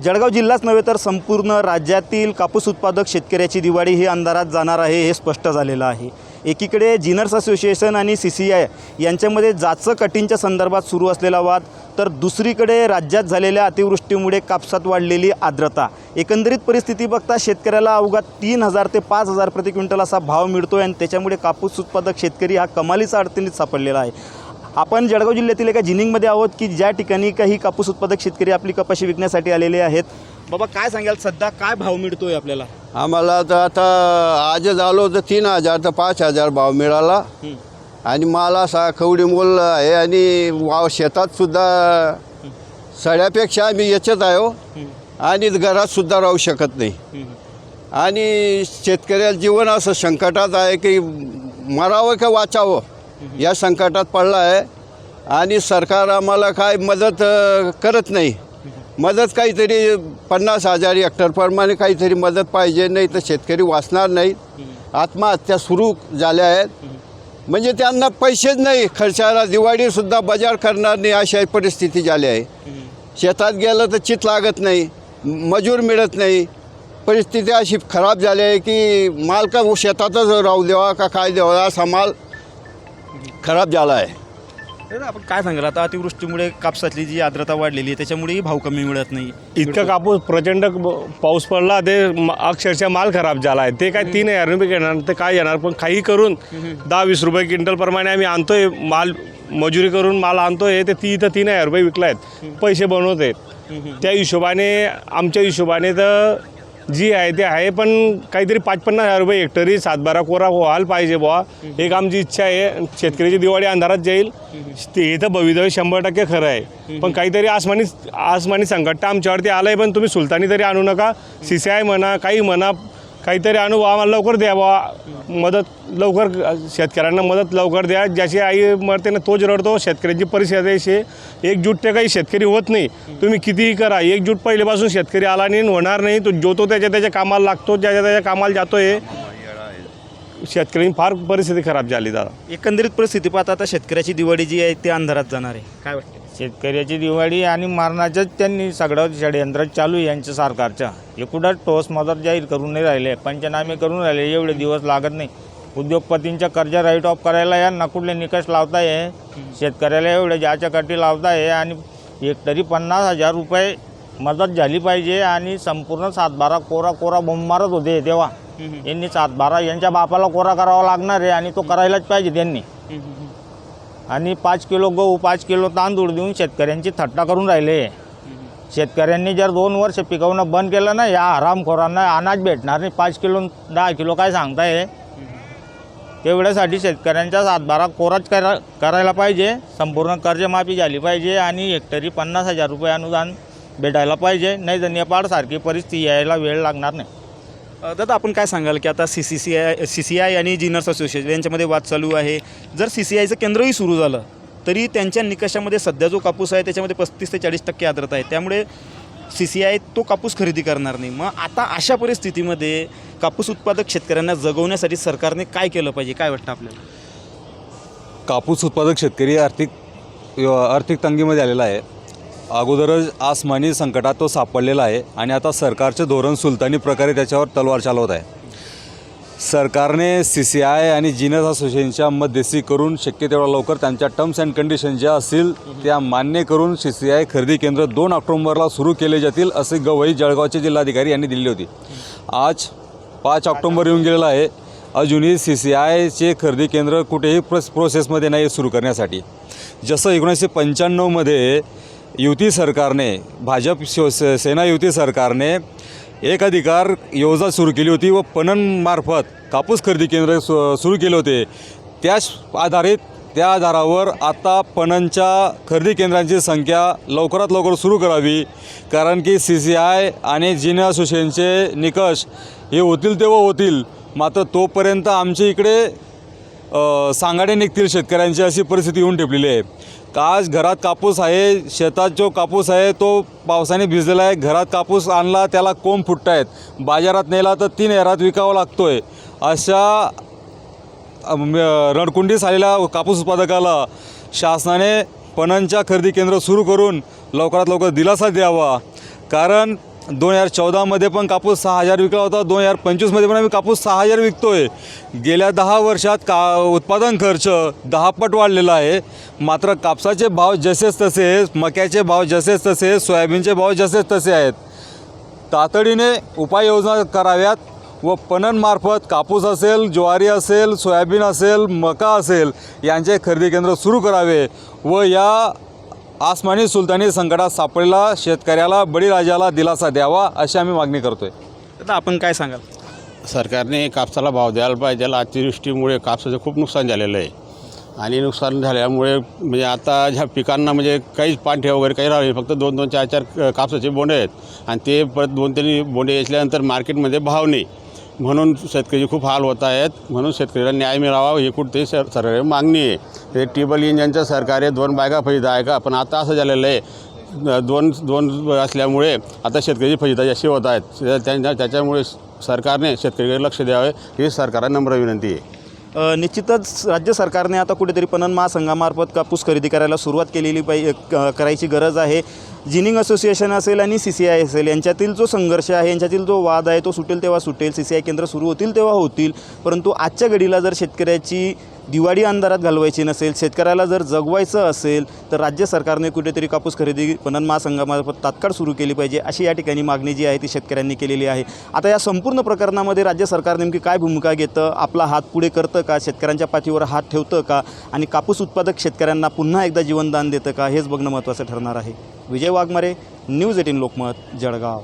जळगाव जिल्हाच नव्हे तर संपूर्ण राज्यातील कापूस उत्पादक शेतकऱ्याची दिवाळी ही अंधारात जाणार आहे हे स्पष्ट झालेलं आहे। एकीकडे जिनर्स असोसिएशन आणि CCI यांच्यामध्ये जाचं कटिंगच्या संदर्भात सुरू असलेला वाद, तर दुसरीकडे राज्यात झालेल्या अतिवृष्टीमुळे कापसात वाढलेली आर्द्रता। एकंदरीत परिस्थिती बघता शेतकऱ्याला अवघा 3000 ते 5000 प्रति क्विंटल असा भाव मिळतो आणि त्याच्यामुळे कापूस उत्पादक शेतकरी हा कमालीचा अडचणीत सापडलेला आहे। आपण जळगाव जिल्ह्यातील एका जिनिंगमध्ये आहोत की ज्या ठिकाणी काही कापूस उत्पादक शेतकरी आपली कपाशी विकण्यासाठी आलेले आहेत। बाबा काय सांगाल, सध्या काय भाव मिळतोय आपल्याला? आम्हाला तर आता आज झालो तर 3000 तर 5000 भाव मिळाला आणि माल असा खवडी मोल आहे आणि वाव शेतात सुद्धा सड्यापेक्षा आम्ही याच्यात आहो आणि घरात सुद्धा राहू शकत नाही आणि शेतकऱ्याला जीवन असं संकटात आहे की मरावं का वाचावं या संकटात पडला आहे आणि सरकार आम्हाला काय मदत करत नाही। मदत काहीतरी 50,000 हेक्टरप्रमाणे काहीतरी मदत पाहिजे, नाही तर शेतकरी वाचणार नाही। आत्महत्या सुरू झाल्या आहेत म्हणजे त्यांना पैसेच नाही, खर्चाला दिवाळीसुद्धा बाजार करणार नाही अशा परिस्थिती झाली आहे। शेतात गेलं तर चित लागत नाही, मजूर मिळत नाही, परिस्थिती अशी खराब झाली आहे की माल का शेतातच राहू द्यावा का काय द्यावा असा माल खराब झाला आहे। तर आपण काय सांगाल, आता अतिवृष्टीमुळे कापसातली जी आर्द्रता वाढलेली आहे त्याच्यामुळेही भाव कमी मिळत नाही। इतका कापूस प्रचंड पाऊस पडला ते अक्षरशः माल खराब झाला आहे। ते काय 3000 रुपये घेणार ते काय येणार, पण काही करून 10-20 रुपये क्विंटलप्रमाणे आम्ही आणतोय माल, मजुरी करून माल आणतोय। ते इथं 3000 रुपये विकला आहेत, पैसे बनवत आहेत। त्या हिशोबाने आमच्या हिशोबाने तर जी आहे ते आहे, पण काहीतरी 5-50 हजार रुपये हेक्टरी 7-12 कोरा व्हायला पाहिजे बुवा, एक आमची इच्छा आहे। शेतकऱ्याची दिवाळी अंधारात जाईल ते तर भवितव्य 100% खरं आहे, पण काहीतरी आसमानी संकट आमच्यावरती आलं आहे। पण तुम्ही सुलतानी तरी आणू नका, CCI म्हणा काही म्हणा, काहीतरी आणू आम्हाला लवकर द्या बा मदत, लवकर शेतकऱ्यांना मदत लवकर द्या। ज्याची आई मरते ना तोच रडतो। शेतकऱ्यांची परिस्थिती अशी एकजूट काही शेतकरी होत नाही, तुम्ही कितीही करा, एकजूट पहिल्यापासून शेतकरी आला नाही होणार नाही। तो जो तो त्याच्या कामाला लागतो, त्याच्या कामाला जातो आहे। शेतकऱ्यांची फार परिस्थिती खराब झाली दादा। एकंदरीत परिस्थिती पाहता आता शेतकऱ्याची दिवाळी जी आहे ती अंधारात जाणार आहे, काय वाटतं? शेतकऱ्याची दिवाळी आणि मारण्याचंच त्यांनी सगळं षडयंत्र चालू आहे यांच्या सरकारच्या। एकूणच ठोस मदत जाहीर करून नाही राहिले, पंचनामे करून राहिले, एवढे दिवस लागत नाही। उद्योगपतींच्या कर्ज राईट ऑफ करायला यांना कुठले निकष लावताय, शेतकऱ्याला एवढे ज्याच्या काठी लावताय आणि हेक्टरी 50,000 रुपये मदत झाली पाहिजे आणि संपूर्ण 7-12 कोरा बोंब मारत होते तेव्हा यांनी 7-12 यांच्या बापाला कोरा करावा लागणार आहे आणि तो करायलाच पाहिजे त्यांनी। आणि 5 किलो गहू 5 किलो तांदूळ देऊन शेतकऱ्यांची थट्टा करून राहिले। शेतकऱ्यांनी जर 2 वर्ष पिकवणं बंद केलं ना, या हरामखोरांना अनाज भेटणार नाही। 5 किलो 10 किलो काय सांगताय, तेवढ्यासाठी शेतकऱ्यांच्या 7-12 कोराच करायला पाहिजे। संपूर्ण कर्जमाफी झाली पाहिजे आणि हेक्टरी 50,000 रुपये अनुदान भेटायला पाहिजे, नाही तर नेपाळसारखी परिस्थिती यायला वेळ लागणार नाही। दादा आपण काय सांगाल की आता CCI आणि जिनर्स असोसिएशन यांच्यामध्ये वाद चालू आहे। जर CCIचं केंद्रही सुरू झालं तरी त्यांच्या निकषामध्ये सध्या जो कापूस आहे त्याच्यामध्ये 35 ते 40% आर्द्रता आहे, त्यामुळे CCI तो कापूस खरेदी करणार नाही। मग आता अशा परिस्थितीमध्ये कापूस उत्पादक शेतकऱ्यांना जगवण्यासाठी सरकारने काय केलं पाहिजे, काय वाटतं आपल्याला? कापूस उत्पादक शेतकरी आर्थिक तंगीमध्ये आलेला आहे। अगोदरच आसमानी संकटात तो सापडलेला आहे आणि आता सरकारचे धोरण सुलतानी प्रकारे त्याच्यावर तलवार चालवत आहे। सरकारने CCI आणि जिनर्स असोसिएशनच्या मध्यस्थी करून शक्य तेवढा लवकर त्यांच्या टर्म्स अँड कंडिशन ज्या असतील त्या मान्य करून CCI खरेदी केंद्र 2 ऑक्टोबरला सुरू केले जातील असे गवाही जळगावचे जिल्हाधिकारी यांनी दिली होती। आज 5 ऑक्टोबर येऊन गेलेला आहे, अजूनही CCIचे खरेदी केंद्र कुठेही प्रोसेसमध्ये नाही सुरू करण्यासाठी। जसं 1995मध्ये युती सरकारने, भाजप शिवसेना युती सरकारने एक अधिकार योजना सुरू केली होती व पणनमार्फत कापूस खरेदी केंद्र सुरू केले होते। त्या आधारावर आता पणनच्या खरेदी केंद्रांची संख्या लवकरात लवकर सुरू करावी, कारण की CCI आणि जिनर्स असोसिएशनचे निकष हे होतील तेव्हा होतील, मात्र तोपर्यंत आमच्या इकडे सांगाडे निघतील शेतकऱ्यांची अशी परिस्थिती येऊन ठेपलेली आहे। आज घरात कापूस आहे, शेतात जो कापूस आहे तो पावसाने भिजलेला आहे, घरात कापूस आणला त्याला कोंब फुटत आहेत, बाजारात नेला तर 3000 विकावा लागतो आहे। अशा रणकुंडीस आलेल्या कापूस उत्पादकाला शासनाने पणनच्या खरेदी केंद्र सुरू करून लवकरात लवकर दिलासा द्यावा, कारण 2014मध्ये पण कापूस 6,000 विकला होता, 2025मध्ये पण आम्ही कापूस 6,000 विकतोय. गेल्या 10 वर्षात उत्पादन खर्च 10 पट वाढलेला आहे. मात्र कापसाचे भाव जसेच तसे, मक्याचे भाव जसेच तसे, सोयाबीनचे भाव जसेच तसे आहेत. तातडीने उपाययोजना कराव्यात व पणनमार्फत कापूस असेल, ज्वारी असेल, सोयाबीन असेल, मका असेल यांचे खरेदी केंद्र सुरू करावे व या आसमानी सुलतानी संकटात सापडलेला शेतकऱ्याला, बळीराजाला दिलासा द्यावा अशी आम्ही मागणी करतोय. आता आपण काय सांगाल? सरकारने कापसाला भाव द्यायला पाहिजे. अतिवृष्टीमुळे कापसाचं खूप नुकसान झालेलं आहे आणि नुकसान झाल्यामुळे म्हणजे आता ह्या पिकांना म्हणजे काहीच पाणठे वगैरे काही राहिले, फक्त 2-2, 4-4 कापसाचे बोंडे आहेत आणि ते परत 2-3 बोंडे असल्यानंतर मार्केटमध्ये भाव नाही, म्हणून शेतकरी खूप हाल होत आहेत. म्हणून शेतकऱ्याला न्याय मिळावा ही कुठेही सरकारी मागणी आहे. ते टिबल इंजनचं सरकार आहे, 2 बायका फजिता आहे का, पण आता असं झालेलं आहे 2 असल्यामुळे आता शेतकरी फजिता जास्त होत आहेत. त्याच्यामुळे सरकारने शेतकरीकडे लक्ष द्यावे ही सरकारला नम्र विनंती आहे. निश्चितच राज्य सरकारने आता कुठेतरी पणन महासंघामार्फत कापूस खरेदी करायला सुरुवात केलेली करायची गरज आहे. जिनिंग असोसिएशन असेल आणि CCI असेल यांच्यातील जो संघर्ष आहे, यांच्यातील जो वाद आहे तो सुटेल तेव्हा सुटेल, CCI केंद्र सुरू होतील तेव्हा होतील. परंतु आजच्या घडीला जर शेतकऱ्याची दिवाळी अंधारात घालवायची नसेल, शेतकऱ्याला जर जगवायचं असेल तर राज्य सरकारने कुठेतरी कापूस खरेदी पणन महासंघामार्फत तात्काळ सुरू केली पाहिजे अशी या ठिकाणी मागणी जी आहे ती शेतकऱ्यांनी केलेली आहे. आता या संपूर्ण प्रकरणामध्ये राज्य सरकार नेमकी काय भूमिका घेतं, आपला हात पुढे करतं का, शेतकऱ्यांच्या पाठीवर हात ठेवतं का आणि कापूस उत्पादक शेतकऱ्यांना पुन्हा एकदा जीवनदान देतं का, हेच बघणं महत्त्वाचं ठरणार आहे. विजय वाघमारे, न्यूज 18 लोकमत, जळगाव.